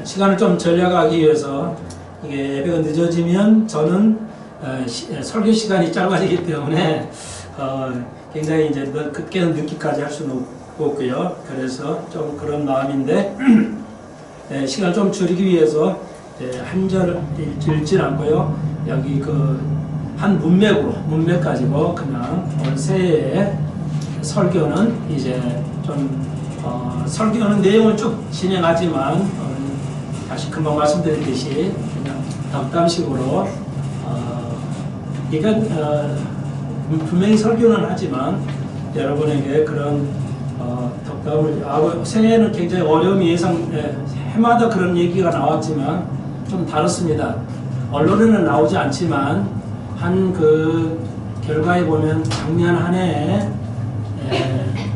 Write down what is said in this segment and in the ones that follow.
시간을 좀 절약하기 위해서 이게 예배가 늦어지면 저는 설교 시간이 짧아지기 때문에 굉장히 이제 늦게는 늦기까지 할 수는 없고요. 그래서 좀 그런 마음인데 시간을 좀 줄이기 위해서 한 절 읽진 않고요. 여기 한 문맥 가지고 그냥 올 새해에 설교는 이제 좀 설교는 내용을 쭉 진행하지만 다시 금방 말씀드렸듯이 그냥 덕담식으로 이건 분명히 설교는 하지만 여러분에게 그런 덕담을 새해에는 굉장히 어려움이 해마다 그런 얘기가 나왔지만 좀 다릅니다. 언론에는 나오지 않지만 한 결과에 보면 작년 한 해에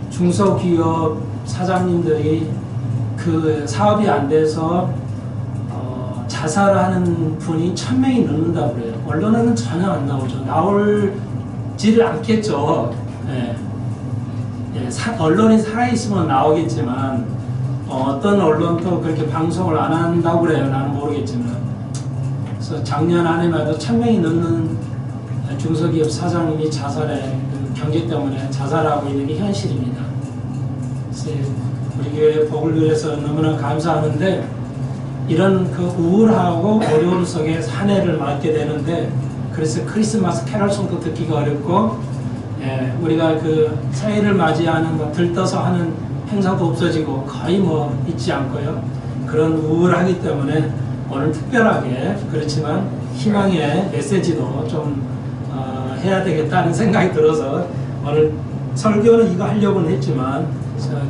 중소기업 사장님들이 사업이 안 돼서 자살하는 분이 1000명이 넘는다고 그래요. 언론에는 전혀 안 나오죠. 나올지를 않겠죠. 언론이 살아있으면 나오겠지만 어떤 언론도 그렇게 방송을 안 한다고 그래요. 나는 모르겠지만. 그래서 작년 한 해마다 1000명이 넘는 중소기업 사장님이 경제 때문에 자살하고 있는 게 현실입니다. 그래서 우리 교회 복을 위해서 너무나 감사하는데 이런 우울하고 어려움 속에 한 해를 맞게 되는데 그래서 크리스마스 캐럴송도 듣기가 어렵고 우리가 새해를 맞이하는 들떠서 하는 행사도 없어지고 거의 있지 않고요. 그런 우울하기 때문에 오늘 특별하게 그렇지만 희망의 메시지도 좀 해야 되겠다는 생각이 들어서 오늘 설교는 이거 하려고는 했지만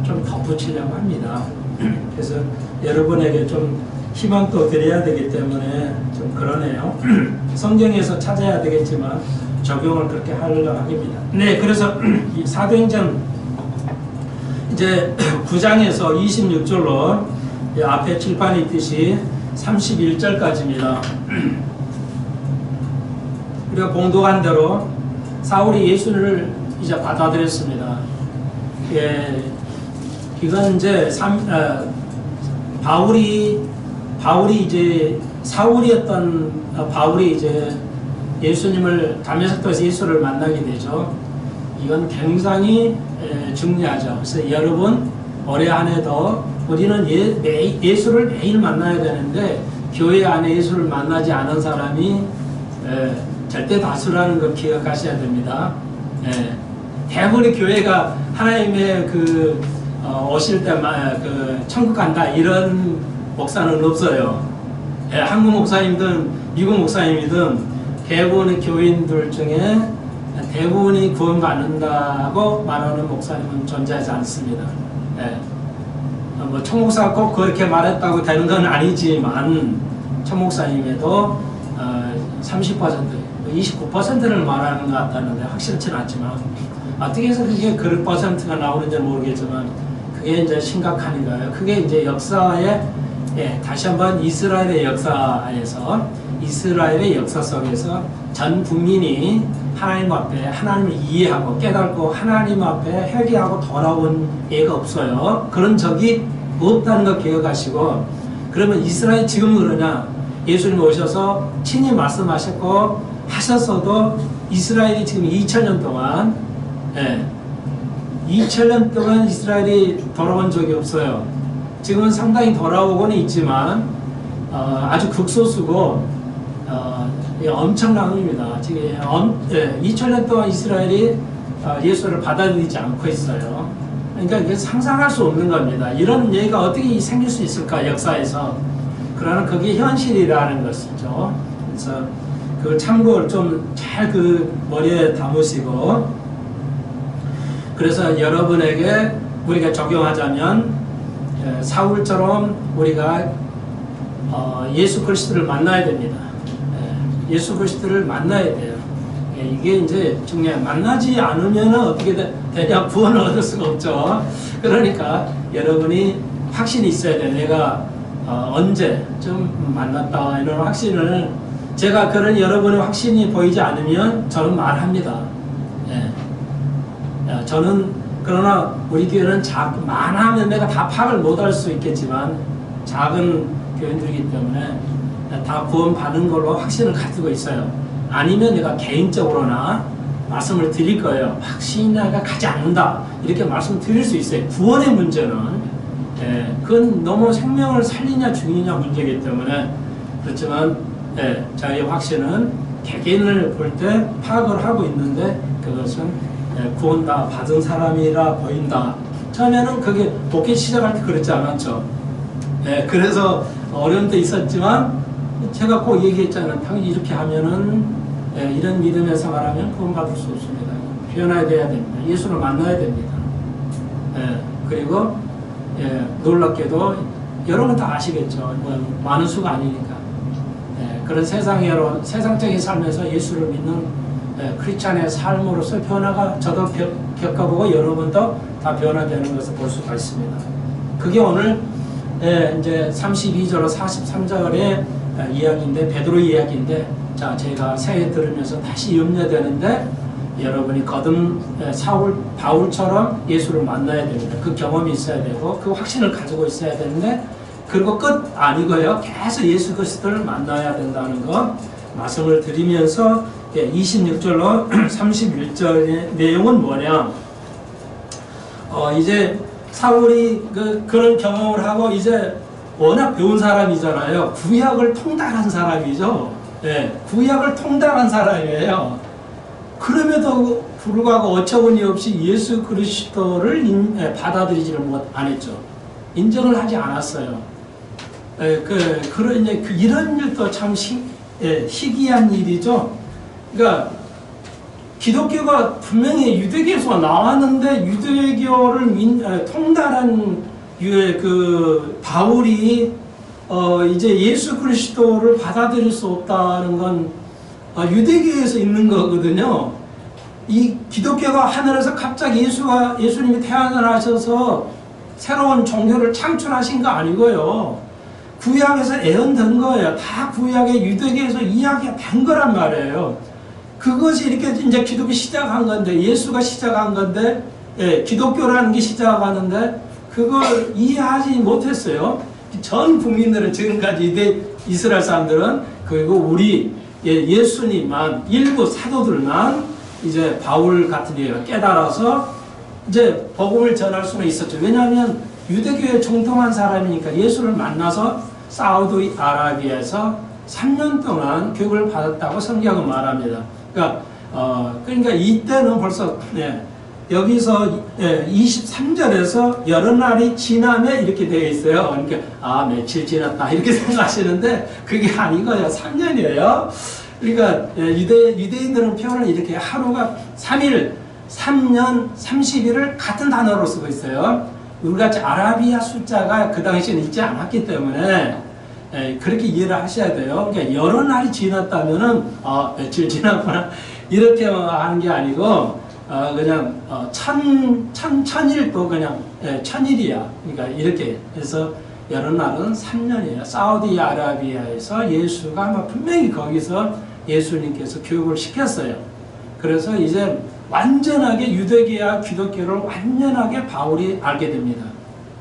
좀 덧붙이려고 합니다. 그래서 여러분에게 좀 희망도 드려야 되기 때문에 좀 그러네요. 성경에서 찾아야 되겠지만 적용을 그렇게 하려고 합니다. 네, 그래서 이 사도행전 이제 9장에서 26절로 앞에 칠판에 있듯이 31절까지입니다. 우리가 봉독한 대로 사울이 예수를 이제 받아들였습니다. 이건 이제 바울이 이제 사울이었던 바울이 이제 예수님을 다메섹도에서 예수를 만나게 되죠. 이건 굉장히 중요하죠. 그래서 여러분 올해 한 해도 우리는 예수를 매일 만나야 되는데 교회 안에 예수를 만나지 않은 사람이 절대 다수라는 거 기억하셔야 됩니다. 대부분의 교회가 하나님의 오실 때 천국 간다 이런 목사는 없어요. 한국 목사님든 미국 목사님이든 대부분의 교인들 중에 대부분이 구원받는다고 말하는 목사님은 존재하지 않습니다. 총목사가 꼭 그렇게 말했다고 되는 건 아니지만 총목사님에도 30%, 29%를 말하는 것 같다는데 확실치는 않지만 어떻게 해서 그게 그런 퍼센트가 나오는지 모르겠지만 그게 이제 심각한 거예요. 그게 이제 역사에 다시 한번 이스라엘의 역사 속에서 전 국민이 하나님 앞에 하나님을 이해하고 깨닫고 하나님 앞에 회개하고 돌아온 예가 없어요. 그런 적이 없다는 거 기억하시고 그러면 이스라엘 지금 그러냐? 예수님 오셔서 친히 말씀하셨고 하셨어도 이스라엘이 지금 2000년 동안 2000년 동안 이스라엘이 돌아온 적이 없어요. 지금은 상당히 돌아오고는 있지만 아주 극소수고 엄청난 의미입니다. 지금 2000년 동안 이스라엘이 예수를 받아들이지 않고 있어요. 그러니까 이게 상상할 수 없는 겁니다. 이런 얘기가 어떻게 생길 수 있을까 역사에서. 그러나 그게 현실이라는 것이죠. 그래서 참고를 좀 잘 머리에 담으시고 그래서 여러분에게 우리가 적용하자면 사울처럼 우리가 예수 그리스도를 만나야 됩니다. 예수 그리스도를 만나야 돼요. 이게 이제 중요해요. 만나지 않으면 어떻게 되냐? 구원을 얻을 수가 없죠. 그러니까 여러분이 확신이 있어야 돼요. 내가 언제쯤 만났다 이런 확신을 제가 그런 여러분의 확신이 보이지 않으면 저는 말합니다. 저는 그러나 우리 교회는 많으면 내가 다 파악을 못할 수 있겠지만 작은 교인들이기 때문에 다 구원받은 걸로 확신을 가지고 있어요. 아니면 내가 개인적으로나 말씀을 드릴 거예요. 확신이가 가지 않는다. 이렇게 말씀드릴 수 있어요. 구원의 문제는 그건 너무 생명을 살리냐 죽이냐 문제이기 때문에 그렇지만 저희 확신은 개개인을 볼 때 파악을 하고 있는데 그것은 구원 다 받은 사람이라 보인다. 처음에는 그게 복귀 시작할 때 그렇지 않았죠. 그래서 어려움도 있었지만 제가 꼭 얘기했잖아요. 당연히 이렇게 하면은 이런 믿음의 생활하면 구원받을 수 없습니다. 변화해야 됩니다. 예수를 만나야 됩니다. 그리고 놀랍게도 여러분 다 아시겠죠. 뭐 많은 수가 아니니까. 그런 세상적인 삶에서 예수를 믿는 크리스찬의 삶으로서 변화가 저도 겪어보고 여러분도 다 변화되는 것을 볼 수가 있습니다. 그게 오늘 이제 32절, 43절의 이야기인데, 베드로 이야기인데, 자, 제가 새해 들으면서 다시 염려되는데, 여러분이 거듭 바울처럼 예수를 만나야 됩니다. 그 경험이 있어야 되고, 그 확신을 가지고 있어야 되는데, 그리고 끝 아니고요. 계속 예수 그리스도를 만나야 된다는 거 말씀을 드리면서 26절로 31절의 내용은 뭐냐? 이제 사울이 그런 경험을 하고 이제 워낙 배운 사람이잖아요. 구약을 통달한 사람이죠. 구약을 통달한 사람이에요. 그럼에도 불구하고 어처구니 없이 예수 그리스도를 받아들이지를 안 했죠. 인정을 하지 않았어요. 이런 일도 참 희귀한 일이죠. 그러니까 기독교가 분명히 유대교에서 나왔는데 유대교를 통달한 바울이 이제 예수 그리스도를 받아들일 수 없다는 건 유대교에서 있는 거거든요. 이 기독교가 하늘에서 갑자기 예수님이 태어나 하셔서 새로운 종교를 창출하신 거 아니고요. 구약에서 애언된 거예요. 다 구약의 유대교에서 이야기가 된 거란 말이에요. 그것이 이렇게 이제 기독교 시작한 건데, 예수가 시작한 건데, 기독교라는 게 시작하는데, 그걸 이해하지 못했어요. 전 국민들은 지금까지 이스라엘 사람들은, 그리고 우리 예수님만, 일부 사도들만 이제 바울 같은 이가 깨달아서 이제 복음을 전할 수는 있었죠. 왜냐하면 유대교에 정통한 사람이니까 예수를 만나서 사우디아라비아에서 3년 동안 교육을 받았다고 성경은 말합니다. 그러니까 이때는 벌써 여기서 23절에서 여러 날이 지나면 이렇게 되어 있어요. 그러니까 며칠 지났다 이렇게 생각하시는데 그게 아니고요. 3년이에요. 그러니까 유대인들은 표현을 이렇게 하루가 3일, 3년, 30일을 같은 단어로 쓰고 있어요. 우리같이 아라비아 숫자가 그 당시에는 있지 않았기 때문에 그렇게 이해를 하셔야 돼요. 그러니까 여러 날이 지났다면은 며칠 지났구나 이렇게 하는 게 아니고 그냥 천일도 그냥 천일이야. 그러니까 이렇게 해서 여러 날은 3년이에요. 사우디아라비아에서 예수가 아마 분명히 거기서 예수님께서 교육을 시켰어요. 그래서 이제 완전하게 유대교와 기독교를 완전하게 바울이 알게 됩니다.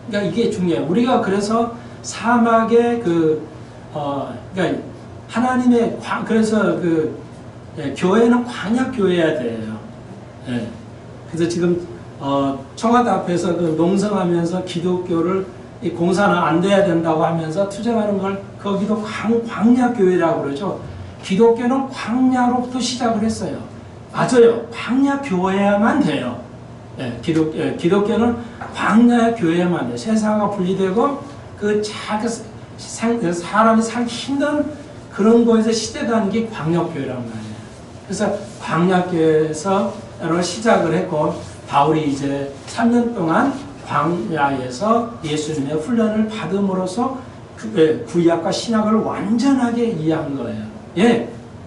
그러니까 이게 중요해요. 우리가 그래서 사막의 그러니까 하나님의 그래서 교회는 광야 교회여야 돼요. 그래서 지금 청와대 앞에서 농성하면서 기독교를 공사는 안 돼야 된다고 하면서 투쟁하는 걸 거기도 광야 교회라고 그러죠. 기독교는 광야로부터 시작을 했어요. 맞아요. 광야 교회야만 돼요. 기독교는 광야 교회야만 돼요. 세상과 분리되고 사람이 살기 힘든 그런 거에서 시대라는 게 광야교회란 말이에요. 그래서 광야교회에서 시작을 했고 바울이 이제 3년 동안 광야에서 예수님의 훈련을 받음으로써 구약과 신약을 완전하게 이해한 거예요.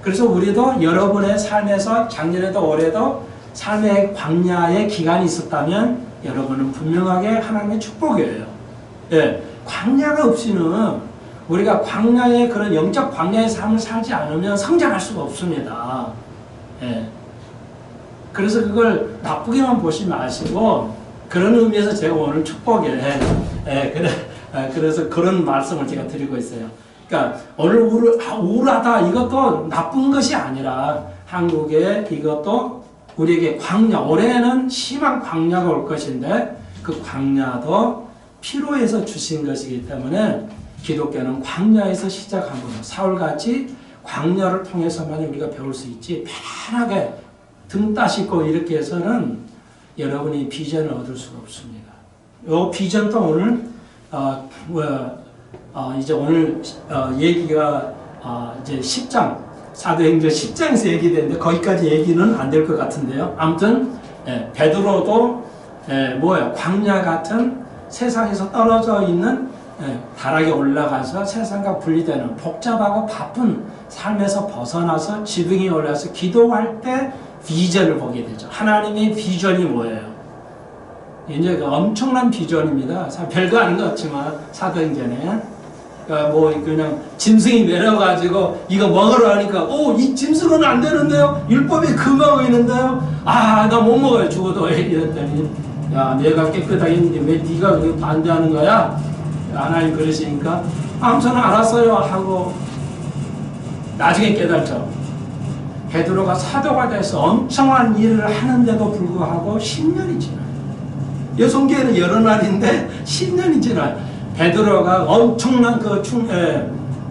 그래서 우리도 여러분의 삶에서 작년에도 올해도 삶의 광야의 기간이 있었다면 여러분은 분명하게 하나님의 축복이에요. 광야가 없이는 우리가 광야의 그런 영적 광야의 삶을 살지 않으면 성장할 수가 없습니다. 그래서 그걸 나쁘게만 보지 마시고 그런 의미에서 제가 오늘 축복이에요. 그래 그래서 그런 말씀을 제가 드리고 있어요. 그러니까 오늘 우울하다 이것도 나쁜 것이 아니라 한국에 이것도 우리에게 광야, 올해는 심한 광야가 올 것인데 그 광야도 필요해서 주신 것이기 때문에 기독교는 광야에서 시작한 거죠. 사울같이 광야를 통해서만 우리가 배울 수 있지 편하게 등 따시고 이렇게 해서는 여러분이 비전을 얻을 수가 없습니다. 이 비전도 오늘 이제 오늘 얘기가 이제 10장 사도행전 10장에서 얘기되는데 거기까지 얘기는 안 될 것 같은데요. 아무튼 베드로도 뭐예요? 광야 같은 세상에서 떨어져 있는 다락에 올라가서 세상과 분리되는 복잡하고 바쁜 삶에서 벗어나서 지붕에 올라서 기도할 때 비전을 보게 되죠. 하나님의 비전이 뭐예요? 이제 엄청난 비전입니다. 별거 아닌 것 같지만 사도행전에 뭐 그냥 짐승이 내려가지고 이거 먹으러 하니까 이 짐승은 안 되는데요? 율법이 금하고 있는데요? 나 못 먹어요. 죽어도. 이랬더니 야 내가 깨끗하게 했는데 왜 네가 그게 반대하는 거야? 하나님 그러시니까 저는 알았어요 하고 나중에 깨달죠. 베드로가 사도가 돼서 엄청난 일을 하는데도 불구하고 10년이 지나요. 여성계는 여러 날인데 10년이 지나요. 베드로가 엄청난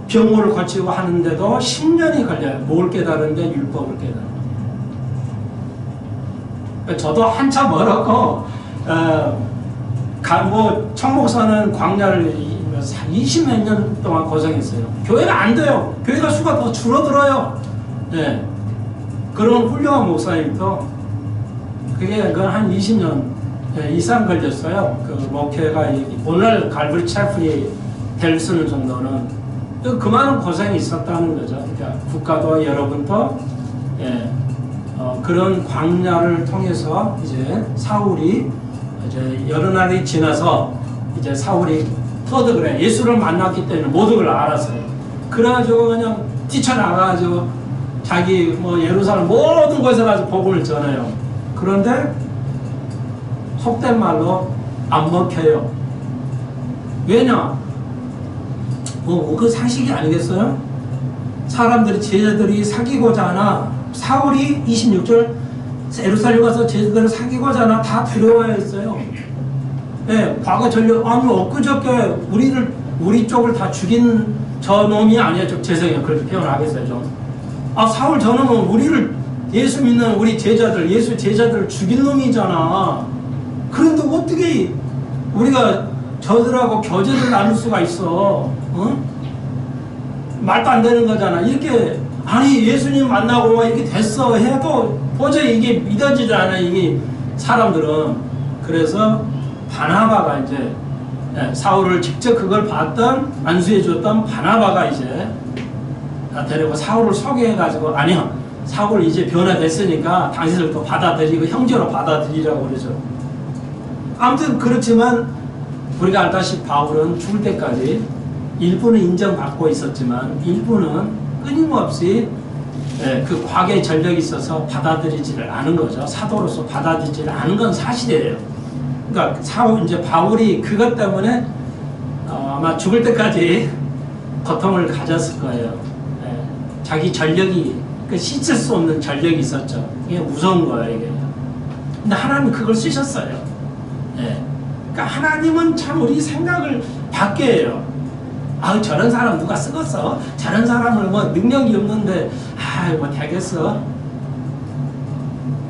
병고를 거치고 하는데도 10년이 걸려요. 뭘 깨달은데 율법을 깨달아요. 저도 한참 멀었고 청목사는 광야를 20몇 년 동안 고생했어요. 교회가 안 돼요. 교회가 수가 더 줄어들어요. 그런 훌륭한 목사님도 그게 한 20년 이상 걸렸어요. 그 목회가 오늘 갈브리 채플이 될 수 있는 정도는 그 많은 고생이 있었다는 거죠. 그러니까 국가도 여러분도 그런 광야를 통해서 이제 사울이 이제 여러 날이 지나서 이제 사울이 터득을 해. 예수를 만났기 때문에 모든 걸 알았어요. 그래가지고 그냥 뛰쳐나가가지고 자기 예루살렘 모든 곳에 가서 복음을 전해요. 그런데 속된 말로 안 먹혀요. 왜냐? 그 상식이 아니겠어요? 사람들이 제자들이 사귀고자 하나 사울이 26절 예루살렘 가서 제자들을 사귀고자 하나 다 두려워했어요. 과거 전력 엊그저께 우리 쪽을 다 죽인 저 놈이 아니야. 죄송해요. 그렇게 표현하겠어요. 좀. 사울 저놈은 우리를 예수 믿는 우리 제자들 예수 제자들을 죽인 놈이잖아. 그런데 어떻게 우리가 저들하고 교제를 나눌 수가 있어? 말도 안 되는 거잖아. 이렇게 예수님 만나고 이렇게 됐어 해도 도저히 이게 믿어지지 않아. 이게 사람들은. 그래서 바나바가 이제 사울을 직접 그걸 봤던 안수해 줬던 바나바가 이제 데리고 사울을 소개해가지고 아니요 사울 이제 변화됐으니까 당신들도 받아들이고 형제로 받아들이라고 그러죠. 아무튼 그렇지만 우리가 알다시피 바울은 죽을 때까지 일부는 인정받고 있었지만 일부는 끊임없이 그 과거의 전력이 있어서 받아들이지를 않은 거죠. 사도로서 받아들이지를 않은 건 사실이에요. 그러니까 이제 바울이 그것 때문에 아마 죽을 때까지 고통을 가졌을 거예요. 자기 전력이 씻을 수 없는 전력이 있었죠. 이게 무서운 거예요. 이게. 근데 하나님 그걸 쓰셨어요. 그러니까 하나님은 참 우리 생각을 바뀌게 해요. 저런 사람 누가 쓰겠어? 저런 사람을 능력이 없는데 되겠어?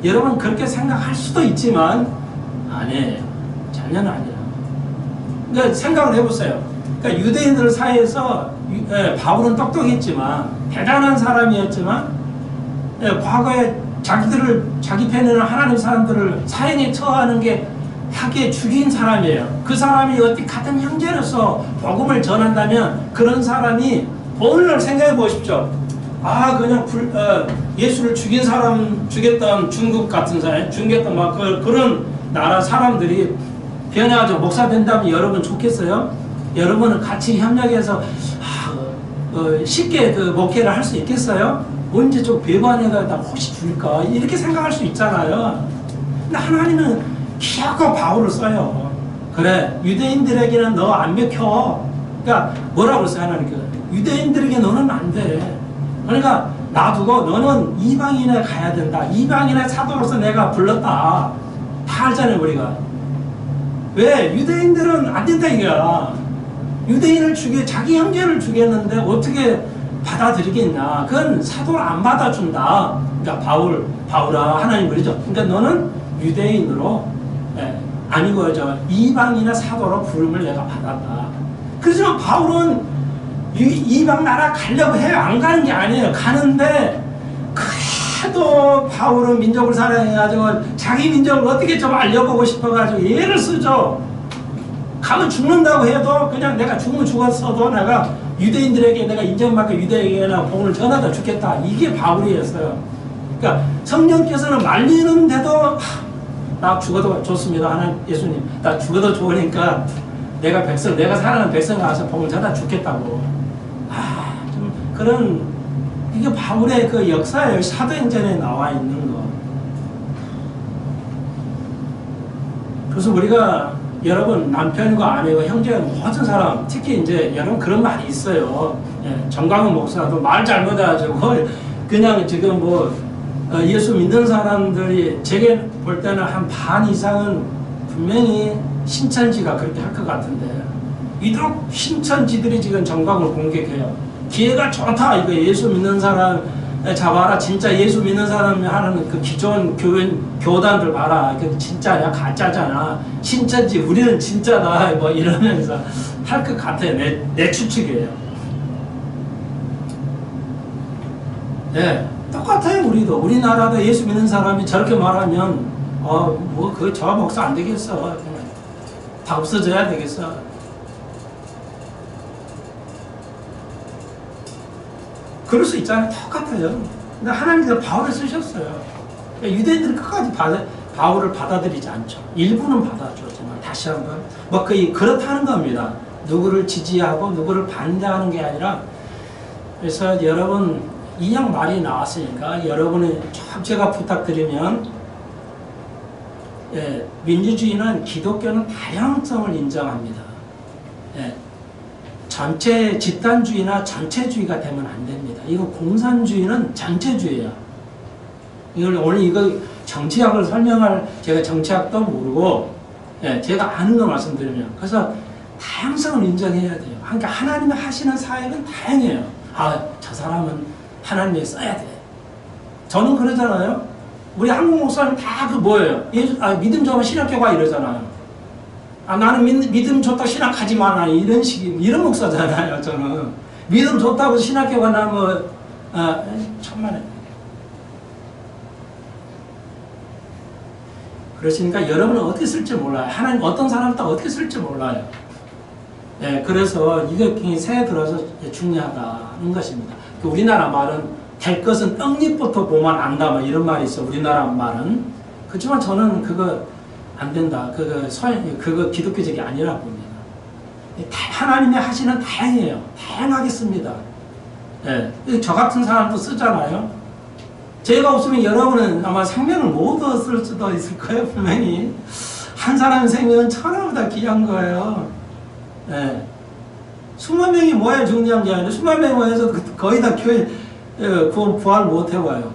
여러분 그렇게 생각할 수도 있지만 아니에요. 전혀 아니에요. 그러니까 생각을 해보세요. 그러니까 유대인들 사이에서 바울은 똑똑했지만 대단한 사람이었지만 과거에 자기 편에는 하나님 사람들을 사형에 처하는 게 하게 죽인 사람이에요. 그 사람이 어떻게 같은 형제로서 복음을 전한다면 그런 사람이 오늘 생각해 보십시오. 그냥 예수를 죽였던 중국 같은 사람, 죽였던 그런 나라 사람들이 변해가지고 목사 된다면 여러분 좋겠어요? 여러분은 같이 협력해서 쉽게 목회를 할 수 있겠어요? 언제 좀 배반해가 나 혹시 줄까? 이렇게 생각할 수 있잖아요. 근데 하나님은 기어코 바울을 써요. 그래, 유대인들에게는 너 안 먹혀. 그러니까 뭐라고 그랬어요, 하나님께서? 유대인들에게 너는 안 돼. 그러니까 놔두고 너는 이방인에 가야 된다. 이방인의 사도로서 내가 불렀다. 다 알잖아요, 우리가. 왜? 유대인들은 안 된다 이거야. 유대인을 자기 형제를 죽였는데 어떻게 받아들이겠냐. 그건 사도를 안 받아준다. 그러니까 바울아, 하나님 그러죠. 그러니까 너는 유대인으로, 아니고 이방인의 사도로 부름을 내가 받았다. 그렇지만 바울은 이방 나라 가려고 해요. 안 가는 게 아니에요. 가는데 그래도 바울은 민족을 사랑해가지고 자기 민족을 어떻게 좀 알려보고 싶어가지고 예를 쓰죠. 가면 죽는다고 해도 그냥 내가 죽으면 죽었어도 내가 유대인들에게 내가 인정받고 유대에게나 복음을 전하다 죽겠다. 이게 바울이었어요. 그러니까 성령께서는 말리는데도 나 죽어도 좋습니다. 하나님, 예수님, 나 죽어도 좋으니까 내가 사랑하는 백성 가서 복음을 전하다 죽겠다고. 좀 그런, 이게 바울의 그 역사예요. 사도행전에 나와 있는 거. 그래서 우리가 여러분 남편과 아내와 형제 모든 사람, 특히 이제 여러분 그런 말이 있어요. 정광훈 목사도 말 잘못해가지고 그냥 지금 예수 믿는 사람들이 제게 볼 때는 한 반 이상은 분명히 신천지가 그렇게 할 것 같은데 이도록 신천지들이 지금 정광을 공격해요. 기회가 좋다. 이거 예수 믿는 사람 잡아라. 진짜 예수 믿는 사람이 하는 그 기존 교단들 봐라. 그 진짜냐 가짜잖아. 신천지 우리는 진짜다. 이러면서 할 것 같아요. 내 추측이에요. 네, 똑같아요. 우리나라도 예수 믿는 사람이 저렇게 말하면 저 목사 안 되겠어. 그냥 다 없어져야 되겠어. 그럴 수 있잖아요. 똑같아요. 근데 하나님께서 바울을 쓰셨어요. 유대인들은 끝까지 바울을 받아들이지 않죠. 일부는 받아주지만 다시 한번 그렇다는 겁니다. 누구를 지지하고 누구를 반대하는 게 아니라. 그래서 여러분 이양 말이 나왔으니까 여러분이 좀 제가 부탁드리면, 민주주의는 기독교는 다양성을 인정합니다. 전체 집단주의나 전체주의가 되면 안 됩니다. 이거 공산주의는 전체주의야. 오늘 이거 정치학을 제가 정치학도 모르고, 제가 아는 거 말씀드리면, 그래서 다양성을 인정해야 돼요. 그러니까 하나님이 하시는 사역은 다양해요. 저 사람은 하나님이 써야 돼. 저는 그러잖아요. 우리 한국 목사님 다 뭐예요? 믿음 좋으면 신학교 가 이러잖아요. 나는 믿음 좋다고 신학하지 마라. 이런 목사잖아요. 저는 믿음 좋다고 신학교 가나 천만에. 그러시니까 여러분은 어떻게 쓸지 몰라요. 하나님 어떤 사람도 어떻게 쓸지 몰라요. 그래서 이게 굉장히 새해 들어서 중요하다는 것입니다. 우리나라 말은 될 것은 떡잎부터 보면 안다. 이런 말이 있어. 우리나라 말은. 그렇지만 저는 그거 안 된다. 그거 기독교적이 아니라 봅니다. 하나님이 하시는 다양해요. 다양하게 씁니다. 저 같은 사람도 쓰잖아요. 제가 없으면 여러분은 아마 생명을 못 얻을 수도 있을 거예요. 분명히. 한 사람의 생명은 천하보다 귀한 거예요. 수만 명이 모여 중요한 게 아니라 수만 명이 모여서 거의 다 교회 부활 못 해봐요.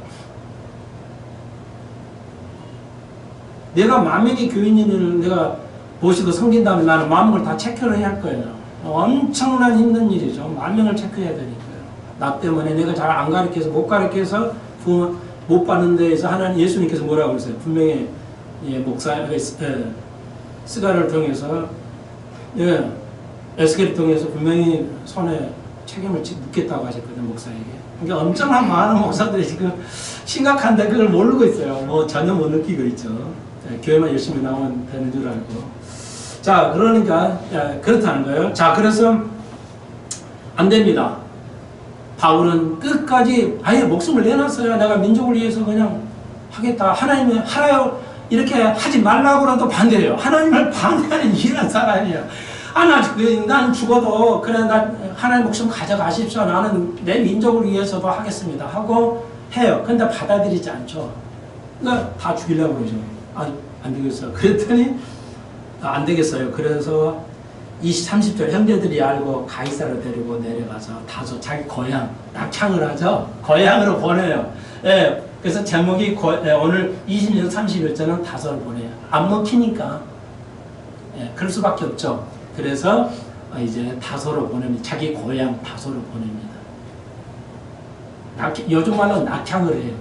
내가 만 명의 교인을 내가 모시고 섬긴 다음에 나는 만 명을 다 체크를 해야 할 거예요. 엄청난 힘든 일이죠. 만 명을 체크해야 되니까요. 나 때문에 내가 잘 안 가르쳐서 못 가르쳐서 못 받는 데에서 하나님 예수님께서 뭐라고 그러세요? 분명히 스가를 통해서 에스겔을 통해서 분명히 손에 책임을 묻겠다고 하셨거든요. 목사에게. 그러니까 엄청난 많은 목사들이 지금 심각한데 그걸 모르고 있어요. 전혀 못 느끼고 있죠. 교회만 열심히 나오면 되는 줄 알고. 자, 그러니까 그렇다는 거예요. 자, 그래서 안 됩니다. 바울은 끝까지 아예 목숨을 내놨어요. 내가 민족을 위해서 그냥 하겠다. 하나님이 하라요. 이렇게 하지 말라고라도 반대해요. 하나님을 반대하는 이런 사람이야. 난 죽어도 그래 난 하나님 목숨 가져가십시오. 나는 내 민족을 위해서도 하겠습니다. 하고 해요. 근데 받아들이지 않죠. 그러니까 다 죽이려고 그러죠. 안 되겠어. 그랬더니 안 되겠어요. 그래서 30절 형제들이 알고 가이사를 데리고 내려가서 다소 자기 고향 낙창을 하죠. 고향으로 보내요. 예, 그래서 제목이 오늘 20년 31절은 다소를 보내요. 안 먹히니까. 예, 그럴 수밖에 없죠. 그래서 이제 다소로 보냅니다. 자기 고향 다소로 보냅니다. 요즘 말로 낙향을 해요.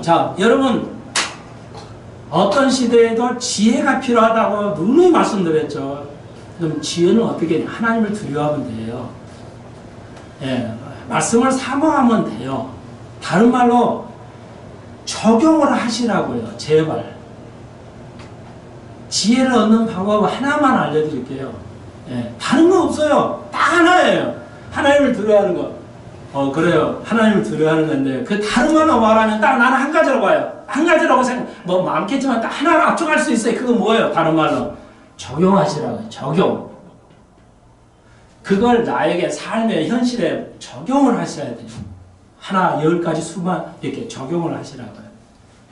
자, 여러분 어떤 시대에도 지혜가 필요하다고 누누이 말씀드렸죠. 그럼 지혜는 어떻게 해야? 하나님을 두려워하면 돼요. 예, 말씀을 사모하면 돼요. 다른 말로 적용을 하시라고요. 제발. 지혜를 얻는 방법 하나만 알려드릴게요. 예, 다른 거 없어요. 딱 하나예요. 하나님을 두려워하는 거. 그래요. 하나님을 두려워하는 건데, 그 다른 거만 말하면 딱 나는 한 가지라고 봐요. 한 가지라고 생각, 뭐 많겠지만 딱 하나를 압축할 수 있어요. 그건 뭐예요? 다른 말로. 적용하시라고요. 적용. 그걸 나에게 삶의 현실에 적용을 하셔야 돼요. 하나, 10가지 수만 이렇게 적용을 하시라고요.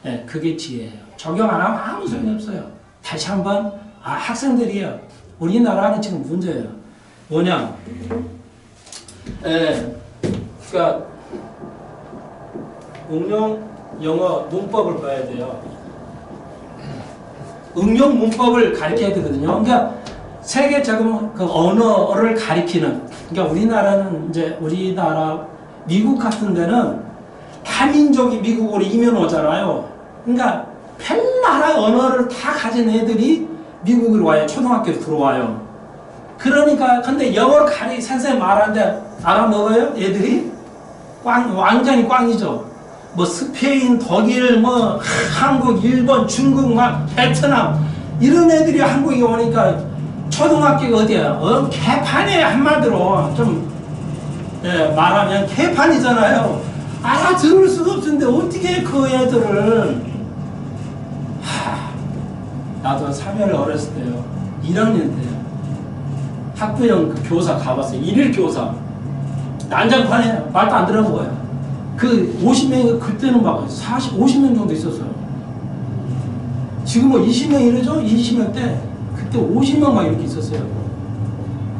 네, 그게 지혜예요. 적용 안 하면 아무 소용이 없어요. 다시 한번, 학생들이요. 우리나라는 지금 문제예요. 뭐냐. 그러니까 응용 영어 문법을 봐야 돼요. 응용 문법을 가르쳐야 되거든요. 그러니까 세계적인 그 언어를 가리키는, 그러니까 우리나라는 이제 우리나라 미국 같은 데는 다민족이 미국으로 이민 오잖아요. 그러니까 별나라의 언어를 다 가진 애들이 미국으로 와요. 초등학교로 들어와요. 그러니까 근데 영어를 선생님 말하는데 알아먹어요? 애들이? 완전히 꽝이죠. 뭐 스페인, 독일, 뭐 한국, 일본, 중국, 막 베트남 이런 애들이 한국에 오니까 초등학교가 어디야? 개판이에요. 한마디로 좀 말하면 개판이잖아요. 알아들을 수가 없는데 어떻게 그 애들을 나도 3일 어렸을 때요. 1학년 때요. 학부형 그 교사 가봤어요. 일일 교사. 난장판에 말도 안 들어보고요. 그 50명이 그때는 막 50명 정도 있었어요. 지금 뭐 20명 이러죠? 20명 때 그때 50명 막 이렇게 있었어요.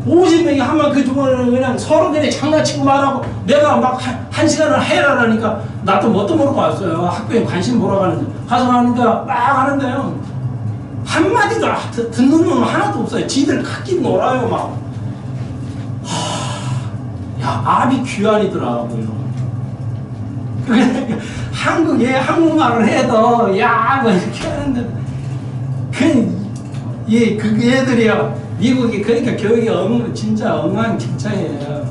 50명이 하면 그 중간에 그냥 서로 그냥 장난치고 말하고 내가 막 한 시간을 해라라니까 나도 뭣도 모르고 왔어요. 학교에 관심 보러 가는데 가서 하니까 막 하는데요. 한마디도 듣는 놈은 하나도 없어요. 지들 갖기 놀아요 막. 야, 압이 귀환이더라고요. 한국에 한국말을 해도 야 뭐 이렇게 하는데 그 애들이요. 미국이 그러니까 교육이 진짜 엉망진창이에요.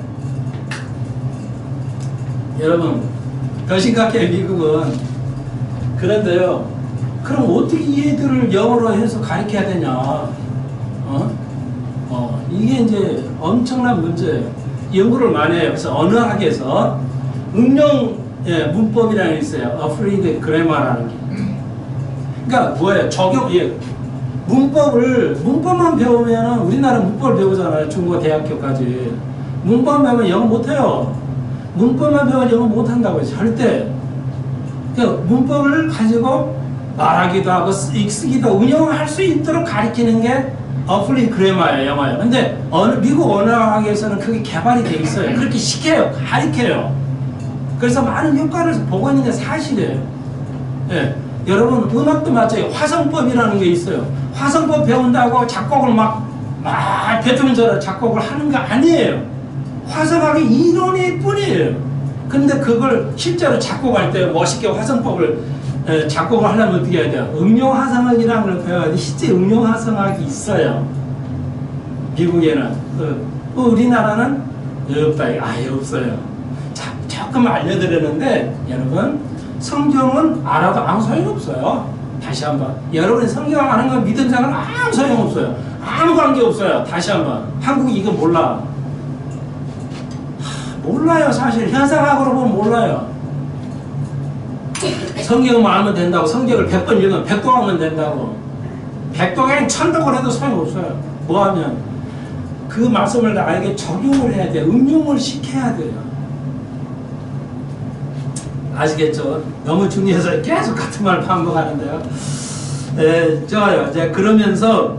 여러분 더 심각해요. 미국은. 그런데요. 그럼 어떻게 이 애들을 영어로 해서 가르쳐야 되냐? 이게 이제 엄청난 문제예요. 연구를 많이 해요. 그래서 언어학에서 응용 문법이라는 게 있어요. Applied Grammar라는 게. 그러니까 뭐예요? 적용, 문법만 배우면 우리나라 문법을 배우잖아요. 중고 대학교까지. 문법 배우면 영어 못해요. 문법만 배우면 영어 못한다고요. 절대. 그러니까 문법을 가지고 말하기도 하고 쓰기도 응용할 수 있도록 가르치는 게 어플리 그래마예요. 영어예요. 근데 미국 언어학에서는 그게 개발이 돼 있어요. 그렇게 시켜요. 가르쳐요. 그래서 많은 효과를 보고 있는 게 사실이에요. 예. 여러분 음악도 마찬가지예요. 화성법이라는 게 있어요. 화성법 배운다고 작곡을 막 베토벤처럼 작곡을 하는 거 아니에요. 화성학의 이론일 뿐이에요. 근데 그걸 실제로 작곡할 때 멋있게 화성법을 작곡을 하려면 어떻게 해야 돼요? 응용화성학이라는 걸 배워야 돼. 실제 응용화성학이 있어요. 미국에는. 우리나라는 없다. 아예 없어요. 자, 조금 알려드렸는데 여러분 성경은 알아도 아무 소용없어요. 다시 한번 여러분이 성경 아는 거 믿은 자는 아무 소용없어요. 아무 관계없어요. 다시 한번 한국이 이거 몰라. 몰라요. 사실 현상학으로 보면 몰라요. 성경만 알면 된다고. 성경을 100번 읽으면 100도 하면 된다고. 100도 그냥 1000도를 해도 소용없어요. 뭐하면 그 말씀을 나에게 적용을 해야 돼요. 응용을 시켜야 돼요. 아시겠죠? 너무 중요해서 계속 같은 말 반복하는데요. 네, 좋아요. 이제 그러면서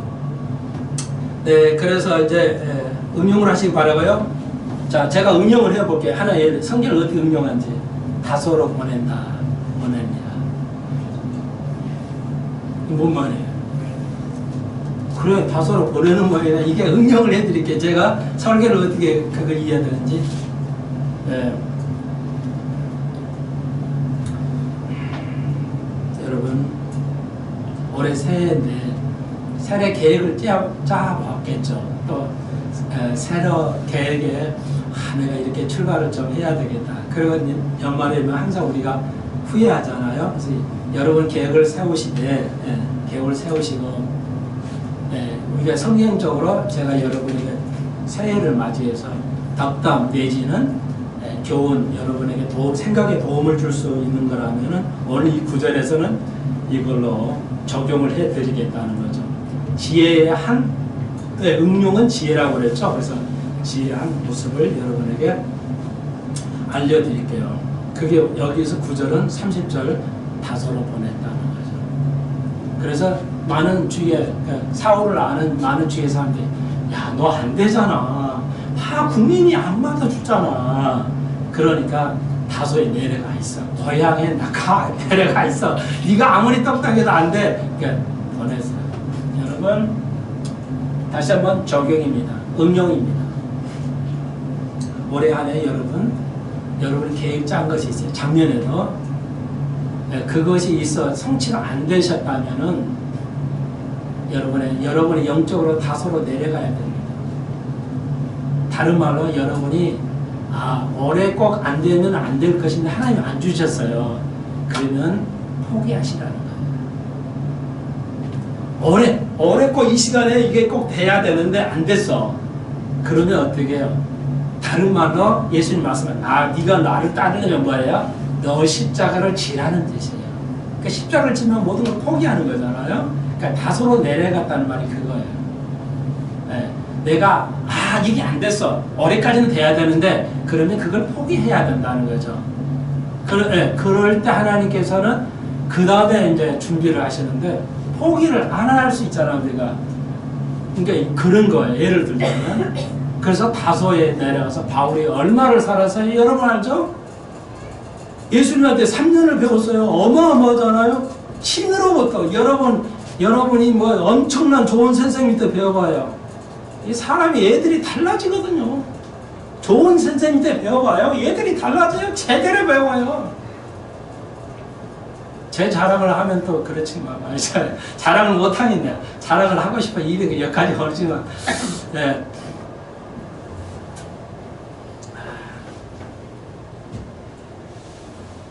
네, 그래서 이제 응용을 하시기 바라고요. 자, 제가 응용을 해볼게요. 하나 예를 성경을 어떻게 응용한지. 다소로 보낸다, 보냅니다. 뭔 말이에요? 그래, 다소로 보내는 거예요. 이게 응용을 해드릴게요. 제가 설계를 어떻게 그걸 이해하는지. 네. 여러분, 올해 새해인데 새해 계획을 짜봤겠죠. 또 새로 계획에 내가 이렇게 출발을 좀 해야 되겠다. 그리고 연말에면 항상 우리가 후회하잖아요. 그래서 여러분 계획을 세우시되 계획을 세우시고 우리가 성경적으로 제가 여러분에게 새해를 맞이해서 덕담 내지는 교훈 여러분에게 생각에 도움을 줄 수 있는 거라면은 오늘 이 구절에서는 이걸로 적용을 해드리겠다는 거죠. 지혜의 한 응용은 지혜라고 그랬죠. 그래서 지혜의 한 모습을 여러분에게 알려드릴게요. 그게 여기서 구절은 30절 다소로 보냈다는 거죠. 그래서 많은 주위에 사울을 아는 많은 주위의 사람들이 야, 너 안 되잖아. 다 국민이 안 받아주잖아. 그러니까 다소에 내려가 있어. 고향에 내려가 있어. 네가 아무리 똑딱해도 안 돼. 그러니까 보냈어요. 여러분 다시 한번 적용입니다. 응용입니다. 올해 한 해 여러분이 계획 짠 것이 있어요. 작년에도 그것이 있어 성취가 안 되셨다면은 여러분이 영적으로 다소로 내려가야 됩니다. 다른 말로 여러분이 올해 꼭 안 되면 안 될 것인데 하나님 안 주셨어요. 그러면 포기하시라는 거예요. 올해 꼭 이 시간에 이게 꼭 돼야 되는데 안 됐어. 그러면 어떻게 해요? 다른 말로 예수님 말씀은 네가 나를 따르려면 뭐예요? 너 십자가를 지라는 뜻이에요. 그러니까 십자가를 지면 모든 걸 포기하는 거잖아요. 그러니까 다소로 내려갔다는 말이 그거예요. 내가 이게 안 됐어. 올해까지는 돼야 되는데 그러면 그걸 포기해야 된다는 거죠. 그럴 때 하나님께서는 그 다음에 이제 준비를 하시는데 포기를 안 할 수 있잖아 우리가. 그러니까 그런 거예요. 예를 들자면 그래서 다소에 내려가서 바울이 얼마를 살았어요? 여러분 알죠? 예수님한테 3년을 배웠어요. 어마어마하잖아요. 신으로부터 여러분이 뭐 엄청난 좋은 선생님 밑에 배워봐요. 이 사람이 애들이 달라지거든요. 좋은 선생님 밑에 배워봐요. 얘들이 달라져요. 제대로 배워요. 제 자랑을 하면 또 그렇지만 자랑을 못하겠네요. 자랑을 하고 싶어 입에 여기까지 오지만 네.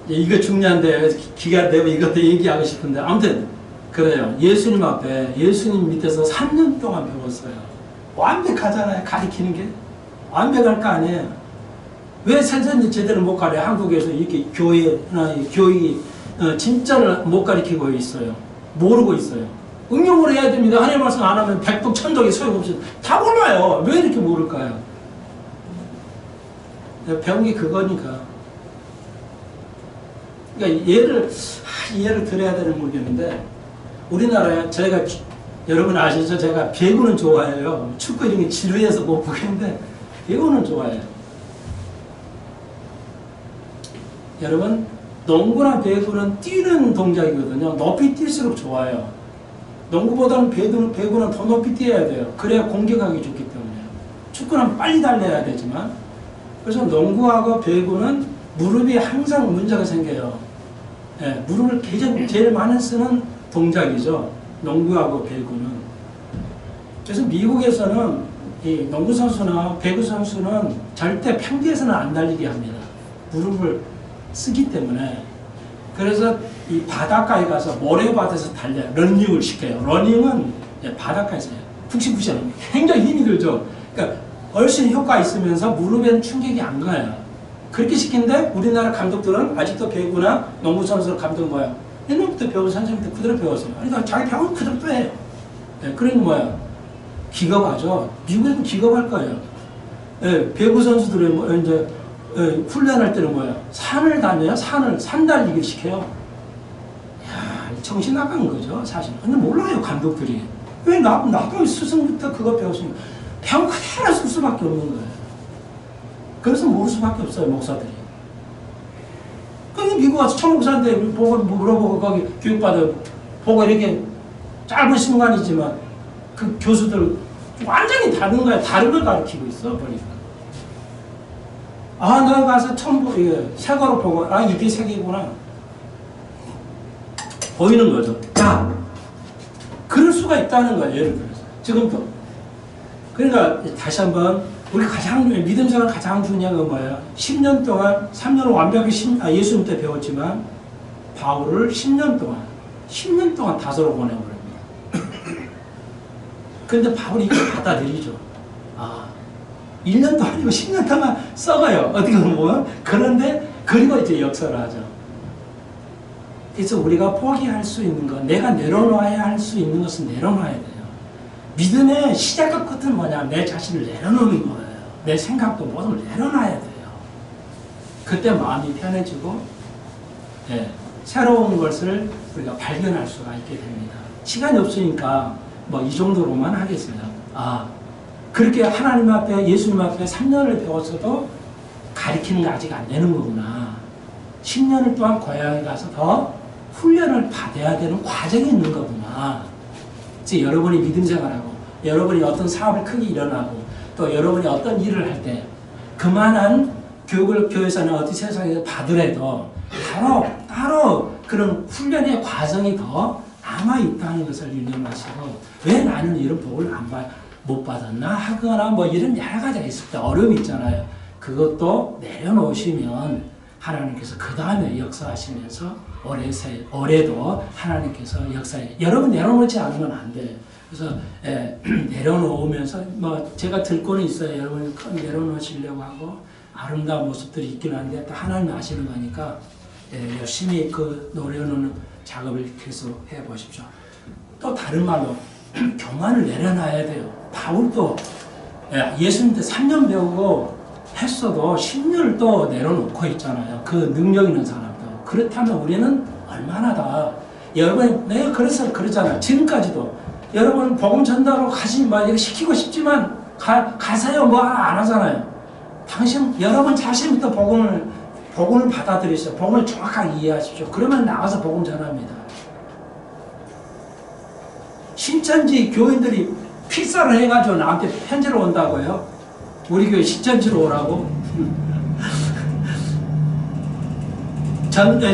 이거 중요한데 기가 되면 이것도 얘기하고 싶은데 아무튼 그래요. 예수님 앞에 예수님 밑에서 3년 동안 배웠어요. 완벽하잖아요. 가르치는 게 완벽할 거 아니에요. 왜 선생님 제대로 못 가르쳐요? 한국에서 이렇게 교육이 진짜를 못 가르치고 있어요. 모르고 있어요. 응용을 해야 됩니다. 하나님 말씀 안 하면 백독천독이 소용없이 다 몰라요. 왜 이렇게 모를까요? 배운 게 그거니까. 그러니까 예를 들어야 되는 모르겠는데 우리나라에 여러분 아시죠? 제가 배구는 좋아해요. 축구 이런 게 지루해서 못 보겠는데 배구는 좋아해요. 여러분 농구나 배구는 뛰는 동작이거든요. 높이 뛸수록 좋아요. 농구보다는 배구는 더 높이 뛰어야 돼요. 그래야 공격하기 좋기 때문에요. 축구는 빨리 달려야 되지만 그래서 농구하고 배구는 무릎이 항상 문제가 생겨요. 무릎을 제일 많이 쓰는 동작이죠. 농구하고 배구는. 그래서 미국에서는 이 농구 선수나 배구 선수는 절대 평지에서는 안 달리게 합니다. 무릎을 쓰기 때문에. 그래서 이 바닷가에 가서 모래밭에서 달려요. 러닝을 시켜요. 러닝은 바닷가에서 해요. 푹신푹신 굉장히 힘이 들죠. 그러니까 훨씬 효과 있으면서 무릎에는 충격이 안 가요. 그렇게 시키는데 우리나라 감독들은 아직도 배구나 농구 선수 감독 뭐야? 옛날부터 배운 선생님한테 그대로 배웠어요. 아니, 자기 배운 그대로 또 해요. 그러니까 뭐야? 기겁하죠. 미국에도 기겁할 거예요. 배구 선수들은 이제 훈련할 때는 뭐야? 산을 다녀요. 산 달리기 시켜요. 야, 정신 나간 거죠, 사실. 근데 몰라요, 감독들이. 왜 나도 스승부터 그거 배웠으면 배운 그대로 쓸 수밖에 없는 거예요. 그래서 모를 수밖에 없어요, 목사들이. 근데 미국 와서 천목사인데 보고 물어보고 거기 교육받아 보고 이렇게 짧은 순간이지만 그 교수들 완전히 다른 거야. 다른 걸 가르치고 있어, 보니까. 아, 내가 가서 처음 색으로 보고, 아, 이게 색이구나. 보이는 거죠. 자, 그럴 수가 있다는 거예요, 예를 들어서. 지금도. 그러니까, 다시 한번, 우리 믿음 생활 가장 중요한 건 뭐예요? 10년 동안, 3년을 완벽히 예수님 때 배웠지만, 바울을 10년 동안 다소로 보내버립니다. 그런데 바울이 이걸 받아들이죠. 아, 1년도 아니고 10년 동안 썩어요. 어떻게 보면. 그런데, 그리고 이제 역사를 하죠. 그래서 우리가 포기할 수 있는 것, 내가 내려놓아야 할 수 있는 것은 내려놔야 돼요. 믿음의 시작과 끝은 뭐냐? 내 자신을 내려놓는 거예요. 내 생각도 모든 걸 내려놔야 돼요. 그때 마음이 편해지고, 예, 새로운 것을 우리가 발견할 수가 있게 됩니다. 시간이 없으니까 뭐 이 정도로만 하겠어요. 아, 그렇게 하나님 앞에, 예수님 앞에 3년을 배웠어도 가르치는 게 아직 안 되는 거구나. 10년을 동안 고향에 가서 더 훈련을 받아야 되는 과정이 있는 거구나. 이제 여러분이 믿음 생활하고, 여러분이 어떤 사업을 크게 일어나고, 또 여러분이 어떤 일을 할 때, 그만한 교육을 교회에서는 어디 세상에서 받으래도 따로 그런 훈련의 과정이 더 남아있다는 것을 유념하시고, 왜 나는 이런 복을 못 받았나 하거나 뭐 이런 여러 가지가 있을 때 어려움이 있잖아요. 그것도 내려놓으시면 하나님께서 그 다음에 역사하시면서 올해도 하나님께서 역사해. 여러분 내려놓지 않으면 안 돼요. 그래서 내려놓으면서 뭐 제가 들고는 있어요. 여러분이 내려놓으시려고 하고 아름다운 모습들이 있긴 한데 또 하나님 아시는 거니까 열심히 그 내려놓는 작업을 계속 해보십시오. 또 다른 말로 교만을 내려놔야 돼요. 바울도 예수님 때 3년 배우고 했어도 10년을 또 내려놓고 있잖아요. 그 능력 있는 사람도. 그렇다면 우리는 얼마나 다 여러분, 내가 그래서 그러잖아요. 지금까지도 여러분 복음 전달로 가지 마 이거 시키고 싶지만 가세요 뭐 안 하잖아요. 여러분 자신부터 복음을 받아들이세요. 복음을 정확하게 이해하십시오. 그러면 나가서 복음 전합니다. 신천지 교인들이 필사를 해가지고 나한테 편지를 온다고 해요. 우리 교회 신천지로 오라고.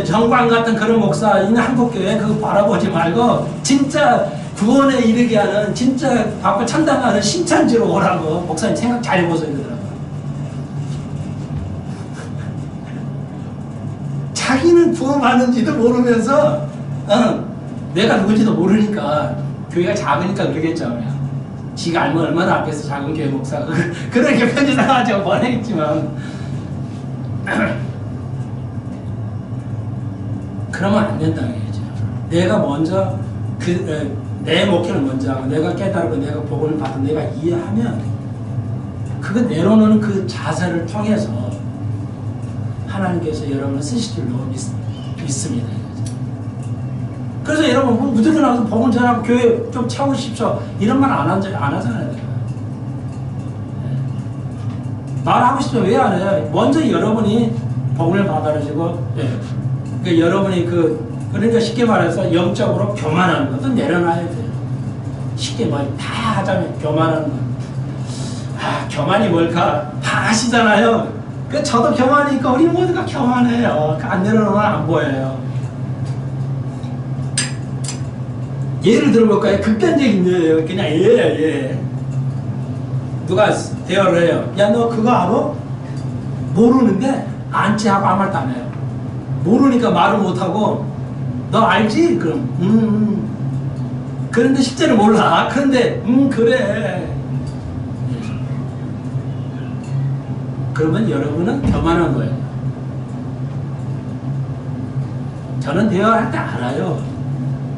정광 같은 그런 목사 있는 한국교회 그거 바라보지 말고 진짜 구원에 이르게 하는 진짜 받고 참당하는 신천지로 오라고. 목사님 생각 잘 해보세요 이러더라고요. 자기는 구원받는지도 모르면서 내가 누군지도 모르니까 교회가 작으니까 그러겠죠. 그냥. 지가 알면 얼마나 앞에서 작은 교회 목사가 그렇게 편지 나가지고 보내겠지만 그러면 안 된다는 얘기죠. 내가 먼저 내 목표를 먼저 하고 내가 깨달고 내가 복음을 받고 내가 이해하면 그거 내려놓는 그 자세를 통해서 하나님께서 여러분을 쓰실 줄로 믿습니다. 그래서 여러분 무조건 나가서 복음 전하고 교회 좀 채우십시오 이런 말 안 하잖아요. 말하고 싶으면 왜 안 해요? 먼저 여러분이 복음을 받아들이고 그러니까 여러분이 그러니까 쉽게 말해서 영적으로 교만하는 것도 내려놔야 돼요. 쉽게 뭐 다 하자면 교만하는 거. 아, 교만이 뭘까? 다 아시잖아요. 저도 교만이니까 우리 모두가 교만해요. 안 내려놓으면 안 보여요. 예를 들어볼까요? 극단적인 예예요. 그냥 예. 누가 대화를 해요. 야, 너 그거 알아? 모르는데 안치하고 아무 말도 안 해요. 모르니까 말을 못하고 너 알지? 그럼 그런데 실제로 몰라. 그런데 그래. 그러면 여러분은 교만한 거예요. 저는 대화할 때 알아요.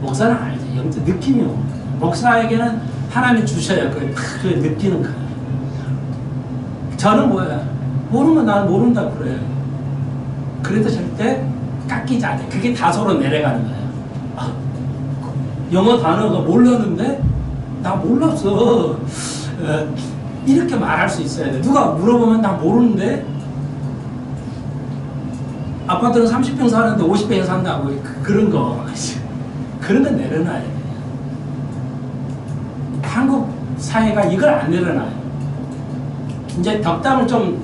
목사는 알지. 영적 느낌이 옵니다. 목사에게는 하나님이 주셔야 그 느끼는 거예요. 저는 뭐야? 모르면 나는 모른다 그래요. 그래도 절대 깎이지 않아요. 그게 다소로 내려가는 거예요. 영어 단어가 몰랐는데 나 몰랐어. 이렇게 말할 수 있어야 돼. 누가 물어보면 나 모르는데 아파트는 30평 사는데 50평에 산다고 그런 거 그런 건 내려놔야 돼. 한국 사회가 이걸 안 내려놔요. 이제 덕담을 좀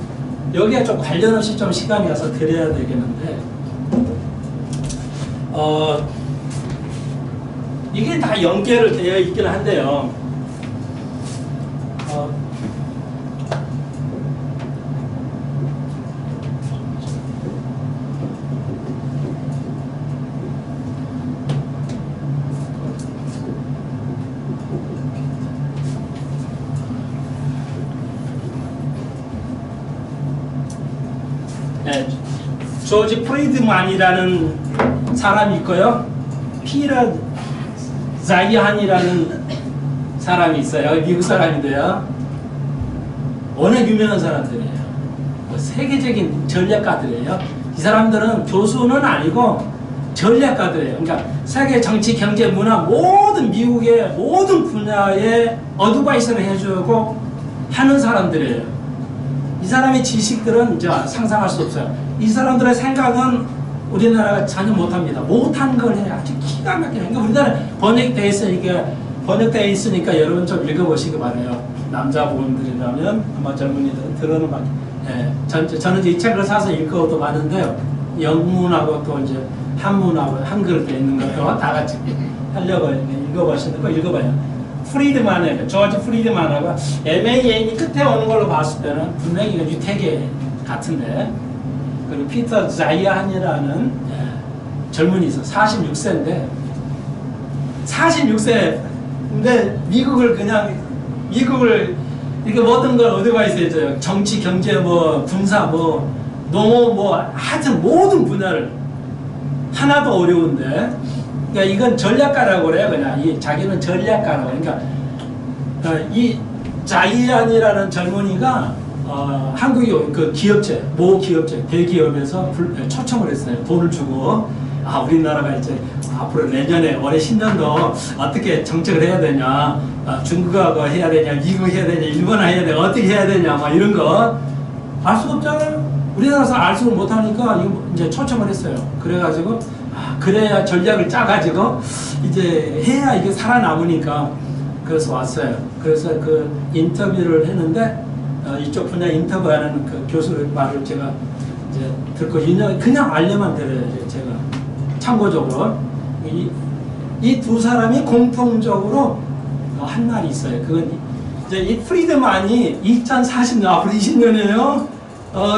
여기에 좀 관련 없이 좀 시간이 가서 드려야 되겠는데 이게 다 연계를 되어 있긴 한데요. 네, 조지 프리드만이라는 사람이 있고요. 피터 자이안이라는 사람이 있어요. 미국 사람인데요. 워낙 유명한 사람들이에요. 세계적인 전략가들이에요. 이 사람들은 교수는 아니고 전략가들이에요. 그러니까 세계 정치, 경제, 문화 모든 미국의 모든 분야에 어드바이스를 해주고 하는 사람들이에요. 이 사람의 지식들은 이제 상상할 수 없어요. 이 사람들의 생각은 우리나라가 전혀 못합니다. 못한 걸 해. 아주 기가 막히게. 그러니까 우리나라 번역되어 있으니까 여러분 좀 읽어보시기 바라요. 남자분들이라면 아마 젊은이들은 들어는 막. 예, 저는 이 책을 사서 읽어도 많은데요. 영문하고 또 이제 한문하고 한글 돼 있는 것도 다 같이 하려고 읽어보시는 거 읽어봐요. 프리드만의 조지 프리드만하고 MAN이 끝에 오는 걸로 봤을 때는 분명히 이거 유태계 같은데 그리고 피터 자이안이라는 젊은이 있어 46세인데 46세인데 미국을 이렇게 모든 걸 어드바이스 해줘요. 정치, 경제, 뭐 군사, 뭐 농업, 뭐 하여튼 모든 분야를 하나도 어려운데. 그러니까 이건 전략가라고 그래요. 그냥 이 자기는 전략가라고. 그러니까 이 자이안이라는 젊은이가 한국의 그 기업체, 모 기업체, 대기업에서 초청을 했어요. 돈을 주고 우리나라가 이제 앞으로 내년에 올해 10년도 어떻게 정책을 해야 되냐, 중국하고 해야 되냐, 미국 해야 되냐, 일본하고 해야 되냐, 어떻게 해야 되냐, 막 이런 거 알 수 없잖아요. 우리나라에서 알 수를 못하니까 이거 이제 초청을 했어요. 그래가지고 그래야 전략을 짜가지고 이제 해야 이게 살아남으니까 그래서 왔어요. 그래서 그 인터뷰를 했는데 이쪽 분야 인터뷰하는 그 교수의 말을 제가 이제 듣고 그냥 알려만 드려요. 제가 참고적으로 이 두 사람이 공통적으로 한 말이 있어요. 그건 이제 이 프리드만이 2040년 앞으로 20년이에요.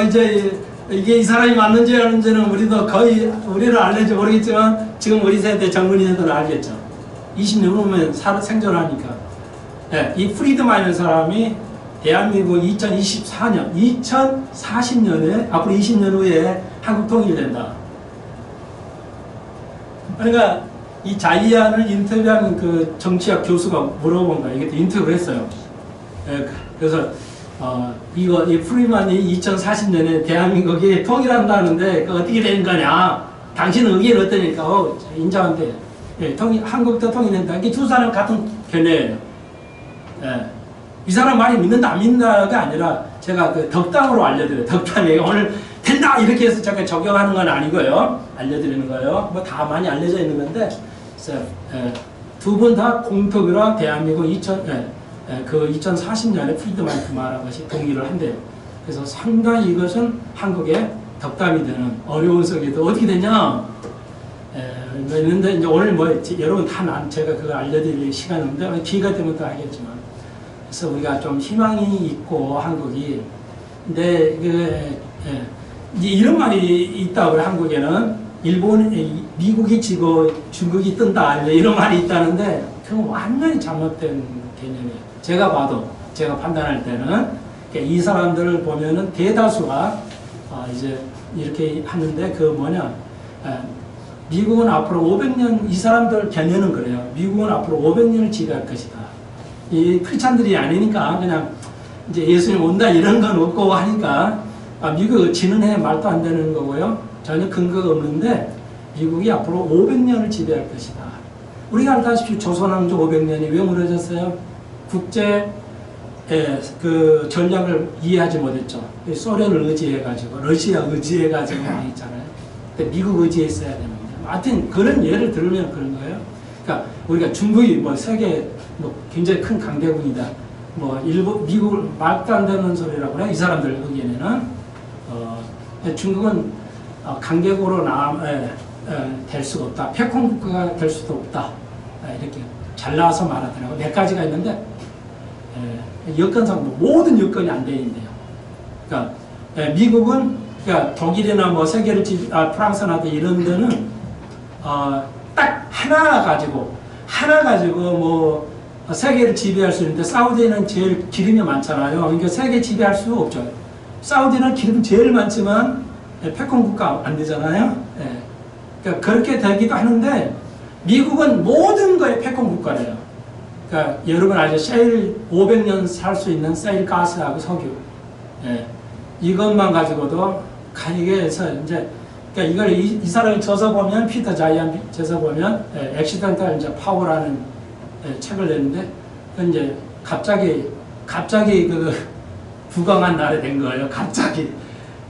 이제 이게 이 사람이 맞는지 아닌지는 우리도 거의 우리는 알는지 모르겠지만 지금 우리 세대 젊은이들은 알겠죠. 20년 후면 생존하니까. 네, 이 프리드만이라는 사람이 대한민국 2040년에 앞으로 20년 후에 한국 통일된다. 그러니까 이 자이안을 인터뷰하는 그 정치학 교수가 물어본 거예요. 이게 인터뷰를 했어요. 네, 그래서 이 프리드만이 2040년에 대한민국이 통일한다는데 그 어떻게 되는 거냐? 당신은 의견이 어떠니까? 인정한대. 예, 한국도 통일된다. 이게 두 사람 같은 견해예요. 예. 이 사람 말이 믿는다 안 믿는다가 아니라 제가 그 덕담으로 알려드려요. 덕담이 오늘 된다 이렇게 해서 제가 적용하는 건 아니고요. 알려드리는 거예요. 뭐 다 많이 알려져 있는 건데 두 분 다 공통으로 대한민국 2040년에 프리드만이 그 말한 것이 동의를 한대요. 그래서 상당히 이것은 한국의 덕담이 되는 어려운 속에도 어떻게 되냐? 있는데 이제 오늘 뭐 여러분 다 제가 그거 알려드릴 시간이 없는데 기회가 되면 또 알겠지만 그래서 우리가 좀 희망이 있고 한국이 근데 이런 말이 있다고요. 한국에는 미국이 지고 중국이 뜬다 이런 말이 있다는데 그건 완전히 잘못된 개념이에요. 제가 판단할 때는 이 사람들을 보면은 대다수가 이제 이렇게 하는데 그 뭐냐 미국은 앞으로 500년 이 사람들 견해는 그래요. 미국은 앞으로 500년을 지배할 것이다. 이 크리스찬들이 아니니까 그냥 이제 예수님 온다 이런 건 없고 하니까 미국 지는 해 말도 안 되는 거고요. 전혀 근거가 없는데 미국이 앞으로 500년을 지배할 것이다. 우리가 알다시피 조선왕조 500년이 왜 무너졌어요? 국제 그 전략을 이해하지 못했죠. 소련을 의지해가지고, 러시아 의지해가지고 있잖아요. 근데 미국 의지했어야 되는데. 하여튼 그런 예를 들으면 그런 거예요. 그러니까 우리가 중국이 뭐 세계 뭐 굉장히 큰 강대국이다. 뭐 일본, 미국을 말도 안 되는 소리라고 그래. 이 사람들 의견에는 중국은 강대국으로 될 수가 없다. 패권 국가가 될 수도 없다. 이렇게 잘라서 말하더라고요. 몇 가지가 있는데 여건상 모든 여건이 안 돼 있는데요. 그러니까 미국은 그러니까 독일이나 뭐 세계를 프랑스나 이런 데는 딱 하나 가지고 뭐 세계를 지배할 수 있는데 사우디는 제일 기름이 많잖아요. 그러니까 세계 지배할 수 없죠. 사우디는 기름 제일 많지만 패권 국가 안 되잖아요. 그러니까 그렇게 되기도 하는데 미국은 모든 거에 패권 국가래요. 그러니까 여러분 알죠? 셰일 500년 살 수 있는 셰일 가스하고 석유. 이것만 가지고도 가이게해서 이제 그러니까 이걸 이 사람이 저서 보면 피터 자이언 저서 보면 액시던탈 이제 파워라는 책을 냈는데 그 이제 갑자기 그 부강한 날에 된 거예요. 갑자기.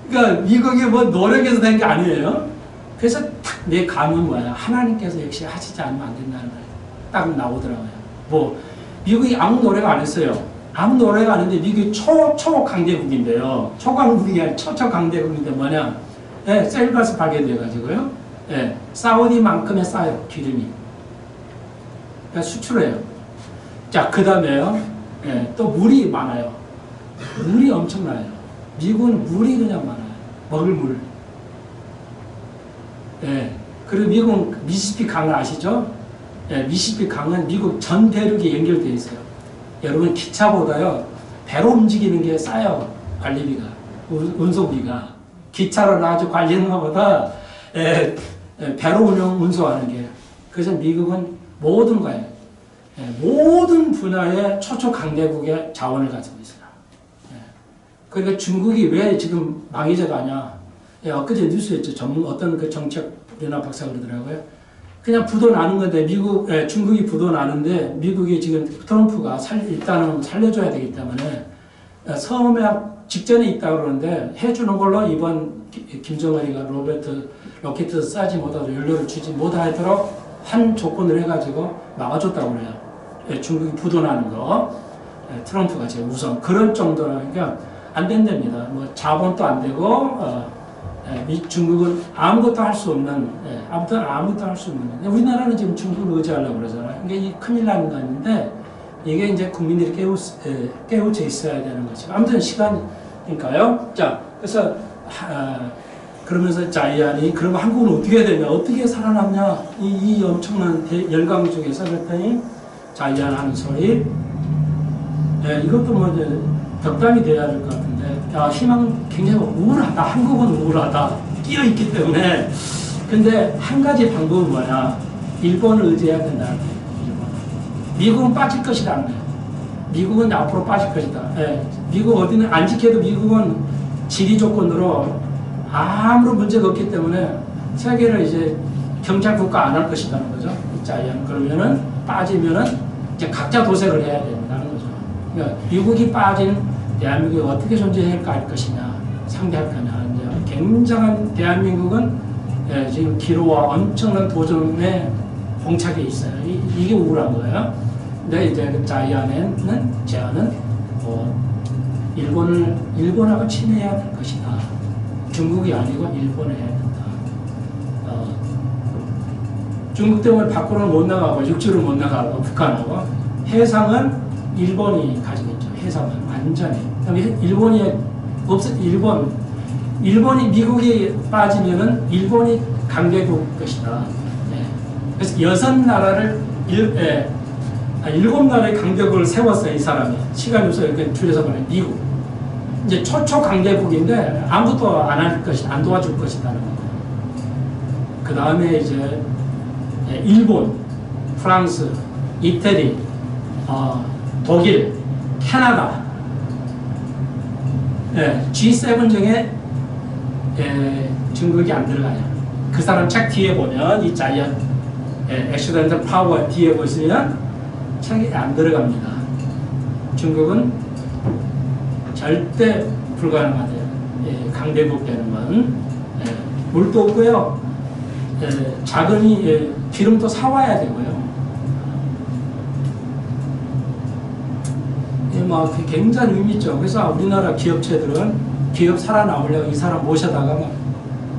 그러니까 미국이 뭐 노력해서 된 게 아니에요. 그래서 딱 내 감은 뭐야? 하나님께서 역시 하시지 않으면 안 된다는 거예요. 딱 나오더라고요. 뭐 미국이 아무 노래가 안 했어요. 아무 노래가 안 했는데 미국이 초강대국인데요. 초강국이 아니라 초강대국인데 뭐냐? 셀가스 파괴돼가지고요. 사우디만큼의 싸요 기름이. 그러니까 수출해요. 자, 그 다음에요. 또 물이 많아요. 물이 엄청나요. 미국은 물이 그냥 많아요. 먹을 물. 그리고 미국은 미시시피 강을 아시죠? 미시시피 강은 미국 전 대륙이 연결되어 있어요. 여러분 기차보다요 배로 움직이는 게 싸요. 관리비가, 운송비가. 기차로 나가지고 관리하는 것보다 배로 운송하는 게. 그래서 미국은 모든 거예요. 모든 분야의 초초 강대국의 자원을 가지고 있어요. 그러니까 중국이 왜 지금 망해져 가냐? 엊그제 뉴스였죠. 어떤 그 정책 연합 박사가 그러더라고요. 그냥 부도 나는 건데 중국이 부도 나는데 미국이 지금 트럼프가 일단은 살려줘야 되기 때문에 섬유학 직전에 있다고 그러는데 해주는 걸로 이번 김정은이가 로켓 쏴지 못하도록 연료를 주지 못하도록 한 조건을 해가지고 막아줬다고 그래요. 중국이 부도 나는 거. 트럼프가 지금 우선 그런 정도라니까 안 된답니다. 뭐 자본도 안 되고 중국은 아무것도 할 수 없는 아무것도 할 수 없는. 우리나라는 지금 중국을 의지하려고 그러잖아요. 이게 큰일 나는 거 아닌데 이게 이제 국민들이 깨우쳐 있어야 되는 것이고 아무튼 시간이니까요. 자, 그래서 그러면서 자이안이 그러면 한국은 어떻게 해야 되냐, 어떻게 살아남냐 이 엄청난 열강 중에서 그랬더니 자이안 하는 소리. 이것도 뭐 이제 덕담이 돼야 될 것 같은데 희망 굉장히 우울하다. 한국은 우울하다. 끼어 있기 때문에. 근데 한 가지 방법은 뭐냐? 일본을 의지해야 된다는 거예요. 미국은 빠질 것이라는 거예요. 미국은 앞으로 빠질 것이다. 미국 어디는 안 지켜도 미국은 지리 조건으로 아무런 문제가 없기 때문에 세계를 이제 경찰국가 안 할 것이라는 거죠. 자이언. 그러면은 빠지면은 이제 각자 도색을 해야 된다는 거죠. 그러니까 미국이 빠진 대한민국이 어떻게 존재할 것이냐, 상대할 거냐. 이제 굉장한 대한민국은 지금 기로와 엄청난 도전에 봉착해 있어요. 이게 우울한 거예요. 근데 이제 그 자이언에는 제안은 일본하고 친해야 될 것이다. 중국이 아니고 일본에 해야 된다. 중국 때문에 밖으로는 못 나가고 육지로 못 나가고 북한하고 해상은 일본이 가지고 있죠. 해상은 완전히. 일본이 미국이 빠지면은 일본이 강대국 것이다. 그래서 6나라를 7나라의 강대국을 세웠어요. 이 사람이. 시간이 없어서 이렇게 줄여서 말해. 미국. 이제 초초 강대국인데 아무것도 안 할 것이다. 안 도와줄 것이다는 거예요. 그 다음에 이제 일본, 프랑스, 이태리, 독일, 캐나다, G7 중에 중국이 안 들어가요. 그 사람 책 뒤에 보면 이 자이언 액시던트 파워 뒤에 보시면 책이 안 들어갑니다. 중국은 절대 불가능하대요. 강대국되는 건. 물도 없고요. 자금이 기름도 사와야 되고요. 막 굉장히 의미 있죠. 그래서 우리나라 기업체들은 기업 살아나오려고 이 사람 모셔다가 막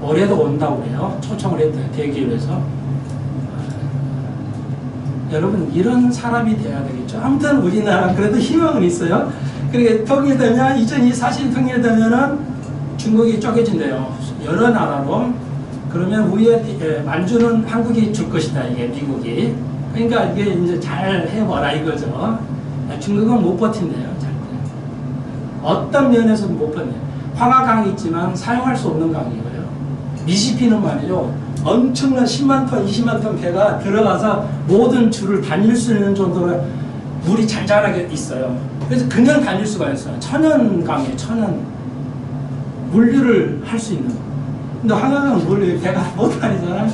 올해도 온다고 해요. 초청을 했대요. 대기업에서. 여러분 이런 사람이 돼야 되겠죠. 아무튼 우리나라 그래도 희망은 있어요. 그러니까 통일되면 2024년 통일되면은 중국이 쪼개진대요. 여러 나라로. 그러면 우리의 만주는 한국이 줄 것이다. 이게 미국이. 그러니까 이게 이제 잘 해봐라 이거죠. 중국은 못 버틴대요. 절대. 어떤 면에서는 못 버텨요. 황하강이 있지만 사용할 수 없는 강이고요. 미시피는 말이죠. 엄청난 10만 톤, 20만 톤 배가 들어가서 모든 줄을 다닐 수 있는 정도로 물이 잘잘하게 있어요. 그래서 그냥 다닐 수가 있어요. 천연강이에요. 천연. 물류를 할 수 있는. 근데 황하강은 물류 배가 못 다니잖아요.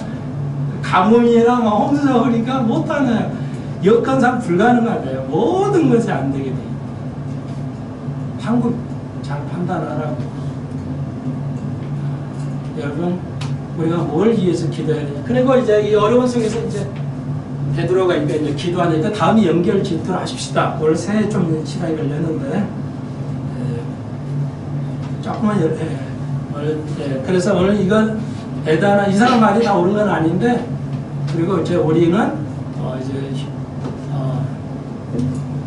가뭄이나 뭐 홍수 그러니까 못 다녀요. 여건상 불가능하대요. 모든 것이 안 되게 돼요. 한국 잘 판단하라고. 여러분, 우리가 뭘 위해서 기도해야 돼요? 그리고 이제 이 어려운 속에서 이제 베드로가 이제 기도하니까 다음에 연결 질투를 하십시다. 올 새해 좀 시간이 걸렸는데, 조금만 그래서 오늘 이건 대단한, 이 사람 말이 다 옳은 건 아닌데, 그리고 이제 우리는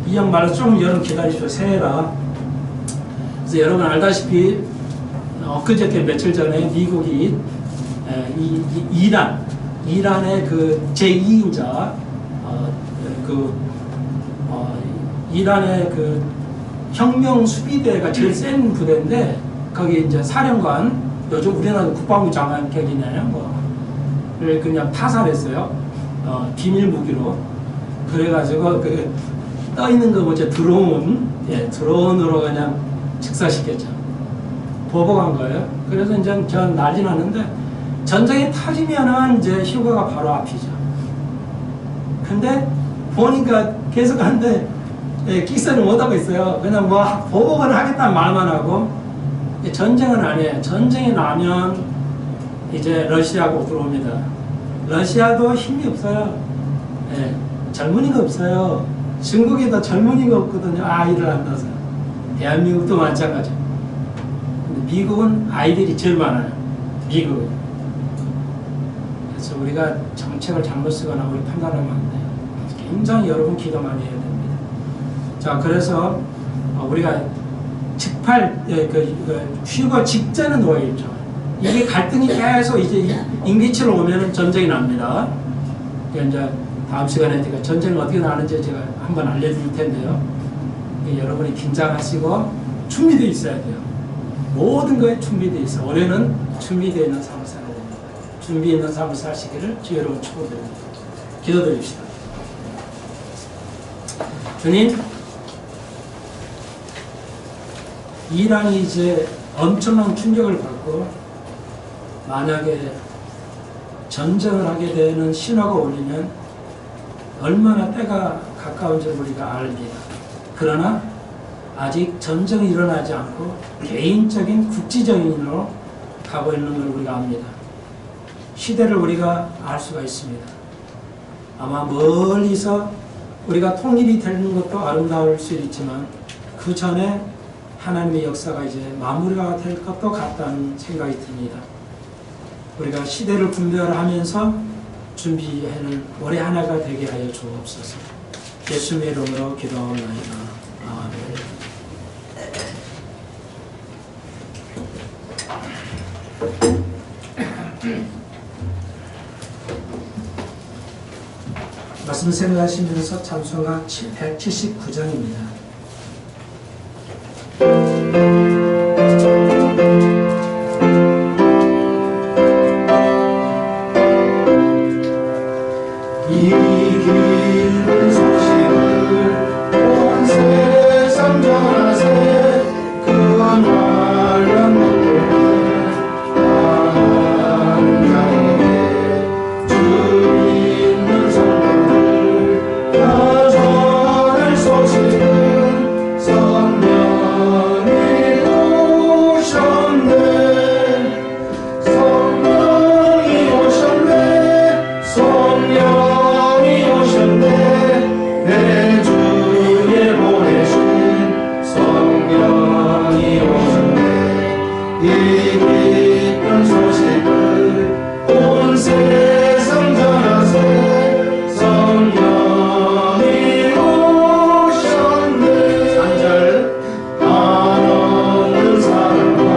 이 형 말로 좀 여러분 기다리십시오. 새해라. 그래서 여러분 알다시피 엊그저께 며칠 전에 미국이 이란의 그 제2인자 이란의 그 혁명 수비대가 제일 센 부대인데 거기 이제 사령관 요즘 우리나라 국방부 장관 격이네요. 를 그냥 타살했어요. 비밀 무기로. 그래가지고 그 떠 있는 거 뭐죠? 드론으로 그냥 직사시켰죠. 보복한 거예요. 그래서 이제 전 난리 났는데 전쟁이 터지면은 이제 휴가가 바로 앞이죠. 근데 보니까 계속 하는데 끽소리 못하고 있어요. 그냥 뭐 보복을 하겠다는 말만 하고 전쟁은 아니에요. 전쟁이 나면 이제 러시아하고 들어옵니다. 러시아도 힘이 없어요. 젊은이가 없어요. 중국에도 젊은이가 없거든요. 아이를 안 낳아서. 대한민국도 마찬가지. 근데 미국은 아이들이 제일 많아요. 미국은. 그래서 우리가 정책을 잘못 쓰거나 우리 판단하면 안 돼요. 굉장히 여러분 기도 많이 해야 됩니다. 자, 그래서 우리가 휴가 직전에 누워있죠. 이게 갈등이 계속 이제 임기치로 오면은 전쟁이 납니다. 이제 다음 시간에 제가 전쟁이 어떻게 나는지 제가 한번 알려드릴 텐데요. 여러분이 긴장하시고 준비되어 있어야 돼요. 모든 거에 준비되어 있어요. 올해는 준비되어 있는 삶을 살아야 됩니다. 준비 있는 삶을 사시기를 주 여러분 축복드립니다. 기도드립시다. 주님, 이란이 이제 엄청난 충격을 받고 만약에 전쟁을 하게 되는 신호가 오면 얼마나 때가 가까운지 우리가 압니다. 그러나 아직 전쟁이 일어나지 않고 개인적인 국지적인 일로 가고 있는 걸 우리가 압니다. 시대를 우리가 알 수가 있습니다. 아마 멀리서 우리가 통일이 되는 것도 아름다울 수 있지만 그 전에 하나님의 역사가 이제 마무리가 될 것도 같다는 생각이 듭니다. 우리가 시대를 분별하면서 준비하는 올해 한 해가 되게 하여 주옵소서. 예수님의 이름으로 기도하옵나이다. 아멘. 말씀 생각하시면서 찬송가 179장입니다. 주 있는 기쁜 소식을 온 세상 전하세 성령이 오셨네. 3절 한없는 사랑과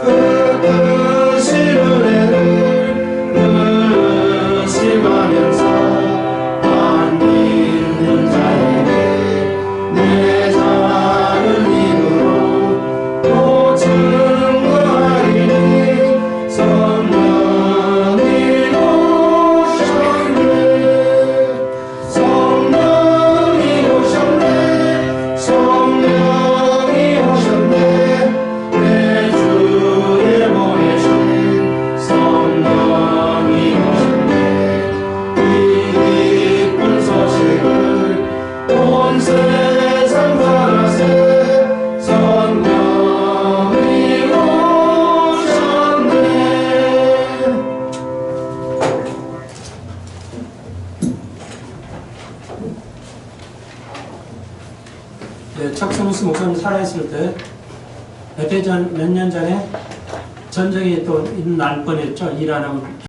끝없이 은혜를 의식하면서 안 믿는 자에게 내 사랑을 믿음으로 또 증거하리니 성령이 오셨네. 성령이 오셨네. 성령이 오셨네. 내 주에 보내신 성령이 오셨네. 이 기쁜 소식을 온 세상 전하세 성령이 오셨네. 네, 척스무스 목사님 살아있을 때 몇 년 전에 전쟁이 또 날 뻔했죠. 일 안 하고